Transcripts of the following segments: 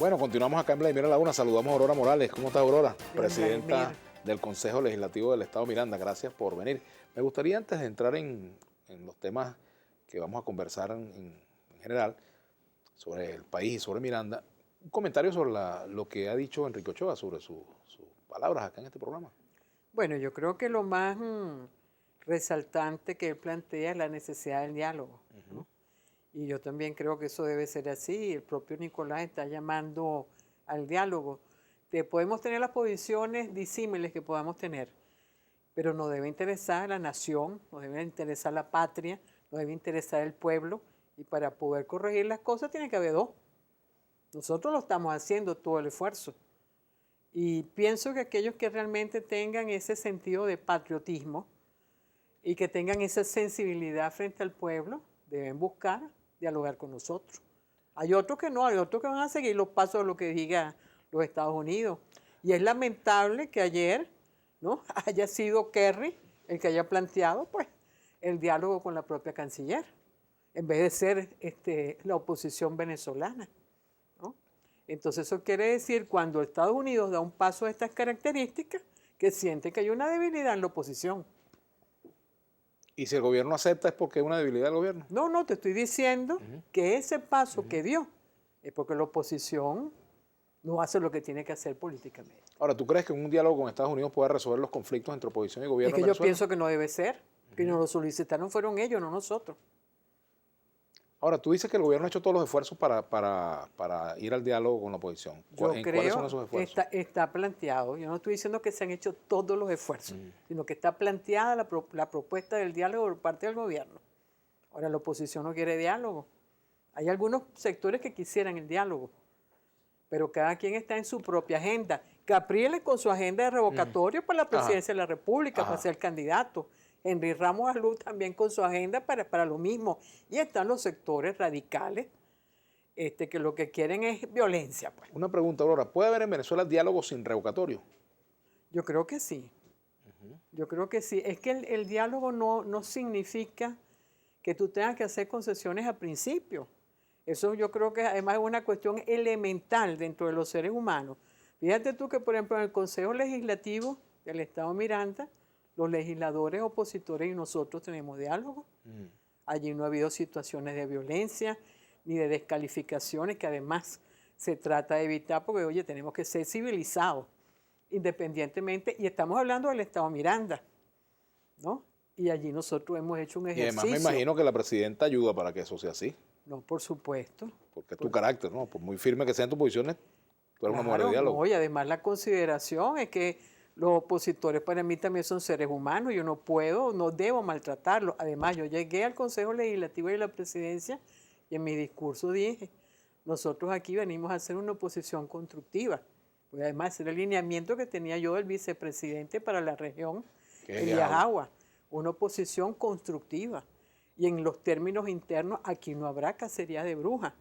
Bueno, continuamos acá en Vladimir a la Una. Saludamos a Aurora Morales. ¿Cómo está, Aurora? Presidenta del Consejo Legislativo del Estado Miranda. Gracias por venir. Me gustaría, antes de entrar en los temas que vamos a conversar en general sobre el país y sobre Miranda, un comentario sobre lo que ha dicho Enrique Ochoa, sobre sus palabras acá en este programa. Bueno, yo creo que lo más resaltante que él plantea es la necesidad del diálogo, ¿no? Y yo también creo que eso debe ser así. El propio Nicolás está llamando al diálogo. Podemos tener las posiciones disímiles que podamos tener, pero nos debe interesar la nación, nos debe interesar la patria, nos debe interesar el pueblo, y para poder corregir las cosas tiene que haber dos. Nosotros lo estamos haciendo, todo el esfuerzo. Y pienso que aquellos que realmente tengan ese sentido de patriotismo y que tengan esa sensibilidad frente al pueblo, deben buscar dialogar con nosotros. Hay otros que no, hay otros que van a seguir los pasos de lo que diga los Estados Unidos. Y es lamentable que ayer, ¿no?, haya sido Kerry el que haya planteado pues el diálogo con la propia canciller, en vez de ser la oposición venezolana, ¿no? Entonces eso quiere decir, cuando Estados Unidos da un paso de estas características, que siente que hay una debilidad en la oposición. ¿Y si el gobierno acepta es porque hay una debilidad del gobierno? No, te estoy diciendo que ese paso que dio es porque la oposición no hace lo que tiene que hacer políticamente. Ahora, ¿tú crees que un diálogo con Estados Unidos pueda resolver los conflictos entre oposición y gobierno Es que en Venezuela? yo pienso que no debe ser, que nos lo solicitaron fueron ellos, no nosotros. Ahora, tú dices que el gobierno ha hecho todos los esfuerzos para ir al diálogo con la oposición. ¿Cuáles son esos esfuerzos? Está planteado. Yo no estoy diciendo que se han hecho todos los esfuerzos, sino que está planteada la propuesta del diálogo por parte del gobierno. Ahora, la oposición no quiere diálogo. Hay algunos sectores que quisieran el diálogo, pero cada quien está en su propia agenda. Capriles con su agenda de revocatorio para la presidencia de la República, para ser candidato. Henry Ramos Alú también con su agenda para lo mismo. Y están los sectores radicales que lo que quieren es violencia, pues. Una pregunta, Aurora. ¿Puede haber en Venezuela diálogo sin revocatorio? Yo creo que sí. Yo creo que sí. Es que el diálogo no significa que tú tengas que hacer concesiones al principio. Eso yo creo que además es una cuestión elemental dentro de los seres humanos. Fíjate tú que, por ejemplo, en el Consejo Legislativo del Estado Miranda, los legisladores opositores y nosotros tenemos diálogo. Allí no ha habido situaciones de violencia ni de descalificaciones, que además se trata de evitar, porque, oye, tenemos que ser civilizados, independientemente, y estamos hablando del Estado Miranda, ¿no? Y allí nosotros hemos hecho un ejercicio. Y además me imagino que la presidenta ayuda para que eso sea así. No, por supuesto. Porque es tu carácter, ¿no? Por muy firme que sean tus posiciones, tú eres una mujer de diálogo. No, y además la consideración es que los opositores para mí también son seres humanos. Yo no debo maltratarlos. Además, yo llegué al Consejo Legislativo y a la Presidencia y en mi discurso dije, nosotros aquí venimos a hacer una oposición constructiva. Pues además, el alineamiento que tenía yo del vicepresidente para la región, Elías Agua, una oposición constructiva. Y en los términos internos, aquí no habrá cacería de brujas.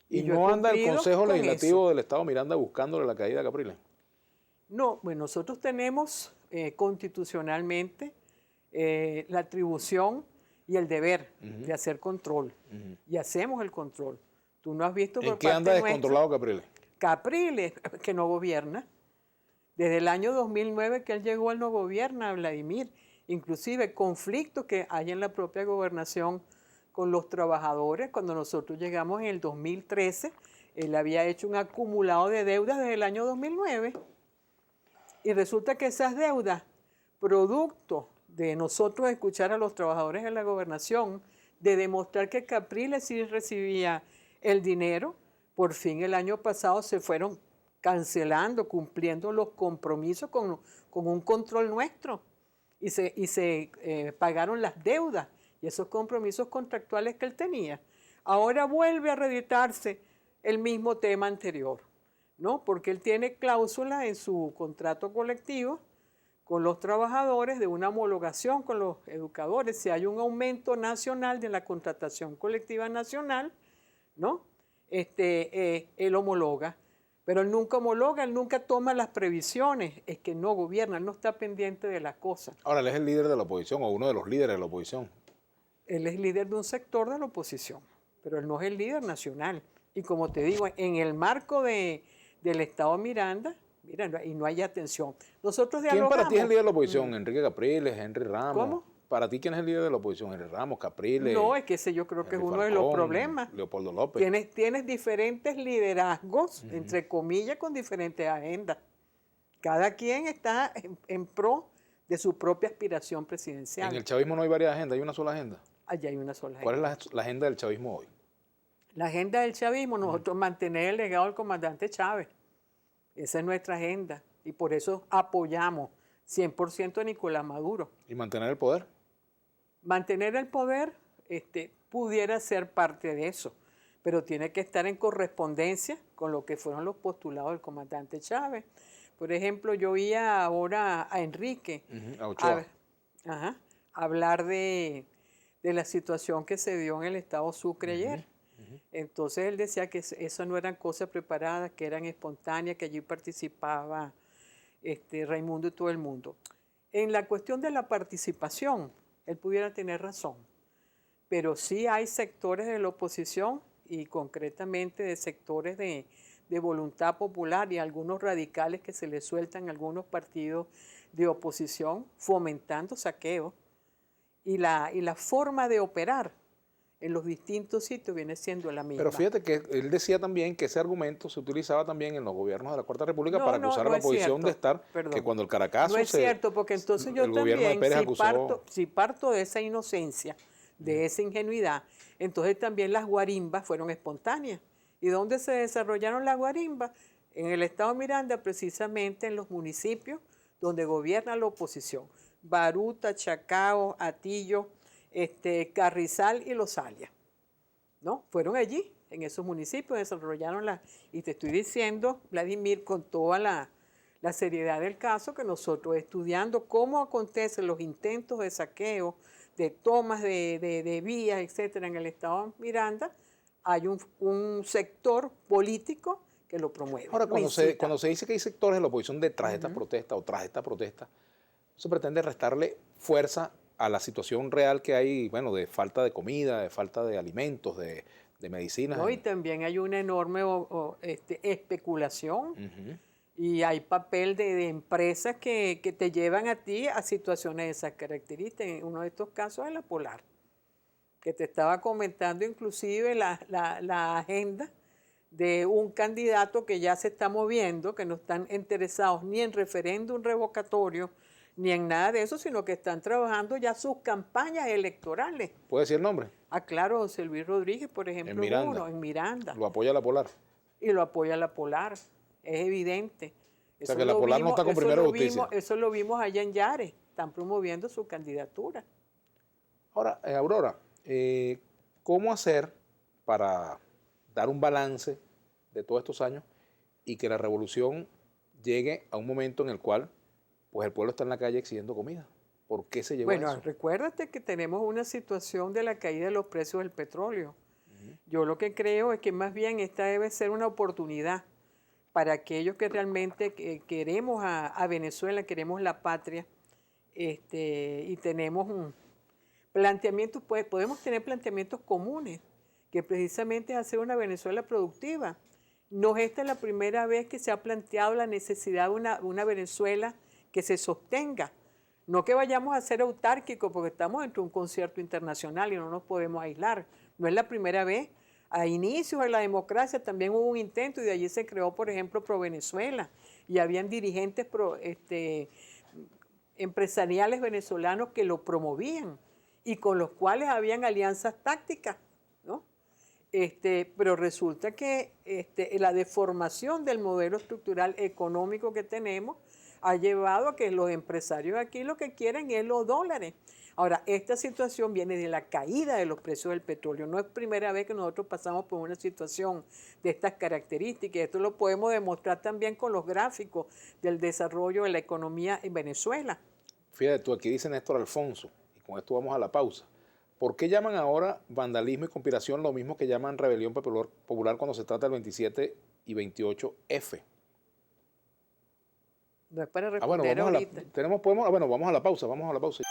¿Y no anda el Consejo Legislativo del Estado Miranda buscándole la caída a Capriles? No, bueno, nosotros tenemos constitucionalmente la atribución y el deber de hacer control. Y hacemos el control. Tú no has visto por parte nuestra. ¿En qué anda descontrolado Capriles? Capriles, que no gobierna. Desde el año 2009 que él llegó, él no gobierna, Vladimir. Inclusive conflictos que hay en la propia gobernación con los trabajadores. Cuando nosotros llegamos en el 2013, él había hecho un acumulado de deudas desde el año 2009. Y resulta que esas deudas, producto de nosotros escuchar a los trabajadores de la gobernación, de demostrar que Capriles sí recibía el dinero, por fin el año pasado se fueron cancelando, cumpliendo los compromisos con un control nuestro. Y se pagaron las deudas y esos compromisos contractuales que él tenía. Ahora vuelve a reeditarse el mismo tema anterior, ¿no? Porque él tiene cláusulas en su contrato colectivo con los trabajadores de una homologación con los educadores. Si hay un aumento nacional de la contratación colectiva nacional, ¿no? Él homologa. Pero él nunca homologa, él nunca toma las previsiones, es que no gobierna, él no está pendiente de las cosas. Ahora, él es el líder de la oposición o uno de los líderes de la oposición. Él es líder de un sector de la oposición, pero él no es el líder nacional. Y como te digo, en el marco del Estado Miranda, mira, y no hay atención. Nosotros ¿Quién dialogamos. para ti es el líder de la oposición? ¿Enrique Capriles, Henry Ramos? ¿Cómo? ¿Para ti quién es el líder de la oposición? ¿Henry Ramos, Capriles? No, es que ese yo creo que es Henry uno de los Falcón, problemas. Leopoldo López. Tienes diferentes liderazgos, entre comillas, con diferentes agendas. Cada quien está en pro de su propia aspiración presidencial. En el chavismo no hay varias agendas, hay una sola agenda. Allá hay una sola agenda. ¿Cuál es la agenda del chavismo hoy? La agenda del chavismo, nosotros mantener el legado del comandante Chávez. Esa es nuestra agenda. Y por eso apoyamos 100% a Nicolás Maduro. ¿Y mantener el poder? Mantener el poder pudiera ser parte de eso, pero tiene que estar en correspondencia con lo que fueron los postulados del comandante Chávez. Por ejemplo, yo oía ahora a Enrique A Ochoa. hablar de la situación que se dio en el estado Sucre ayer. Entonces él decía que eso no eran cosas preparadas, que eran espontáneas, que allí participaba Raimundo y todo el mundo. En la cuestión de la participación, él pudiera tener razón, pero sí hay sectores de la oposición y concretamente de sectores de voluntad popular y algunos radicales que se les sueltan a algunos partidos de oposición fomentando saqueos y la forma de operar en los distintos sitios viene siendo la misma. Pero fíjate que él decía también que ese argumento se utilizaba también en los gobiernos de la Cuarta República para acusar a la oposición de estar, que cuando el Caracazo no es cierto, porque entonces yo también, si parto de esa inocencia, de esa ingenuidad, entonces también las guarimbas fueron espontáneas. ¿Y dónde se desarrollaron las guarimbas? En el estado Miranda, precisamente en los municipios donde gobierna la oposición. Baruta, Chacao, Atillo, Carrizal y Los Alias, ¿no? Fueron allí, en esos municipios, desarrollaron y te estoy diciendo, Vladimir, con toda la seriedad del caso, que nosotros estudiando cómo acontecen los intentos de saqueo, de tomas de vías, etcétera, en el estado Miranda, hay un sector político que lo promueve. Ahora, cuando se dice que hay sectores de la oposición detrás de esta protesta o tras esta protesta, se pretende restarle fuerza a la situación real que hay, bueno, de falta de comida, de falta de alimentos, de medicinas. No, y también hay una enorme especulación y hay papel de empresas que te llevan a ti a situaciones de esas características. Uno de estos casos es la Polar, que te estaba comentando inclusive la agenda de un candidato que ya se está moviendo, que no están interesados ni en referéndum revocatorio, ni en nada de eso, sino que están trabajando ya sus campañas electorales. ¿Puede decir el nombre? Ah, claro, José Luis Rodríguez, por ejemplo, en Miranda. Lo apoya la Polar. Y lo apoya la Polar, es evidente. O sea que la Polar no está con Primero Justicia. Eso lo vimos allá en Yare, están promoviendo su candidatura. Ahora, Aurora, ¿cómo hacer para dar un balance de todos estos años y que la revolución llegue a un momento en el cual pues el pueblo está en la calle exigiendo comida? ¿Por qué se llegó a eso? Bueno, recuérdate que tenemos una situación de la caída de los precios del petróleo. Yo lo que creo es que más bien esta debe ser una oportunidad para aquellos que realmente queremos a Venezuela, queremos la patria, y tenemos planteamientos, podemos tener planteamientos comunes, que precisamente es hacer una Venezuela productiva. No es esta la primera vez que se ha planteado la necesidad de una Venezuela que se sostenga. No que vayamos a ser autárquicos porque estamos dentro de un concierto internacional y no nos podemos aislar. No es la primera vez. A inicios de la democracia también hubo un intento y de allí se creó, por ejemplo, Pro Venezuela. Y habían dirigentes empresariales venezolanos que lo promovían y con los cuales habían alianzas tácticas, ¿no? Pero resulta que la deformación del modelo estructural económico que tenemos ha llevado a que los empresarios aquí lo que quieren es los dólares. Ahora, esta situación viene de la caída de los precios del petróleo. No es primera vez que nosotros pasamos por una situación de estas características. Esto lo podemos demostrar también con los gráficos del desarrollo de la economía en Venezuela. Fíjate tú, aquí dice Néstor Alfonso, y con esto vamos a la pausa. ¿Por qué llaman ahora vandalismo y conspiración lo mismo que llaman rebelión popular cuando se trata del 27 y 28F? No es para responder ahorita. Vamos a la pausa.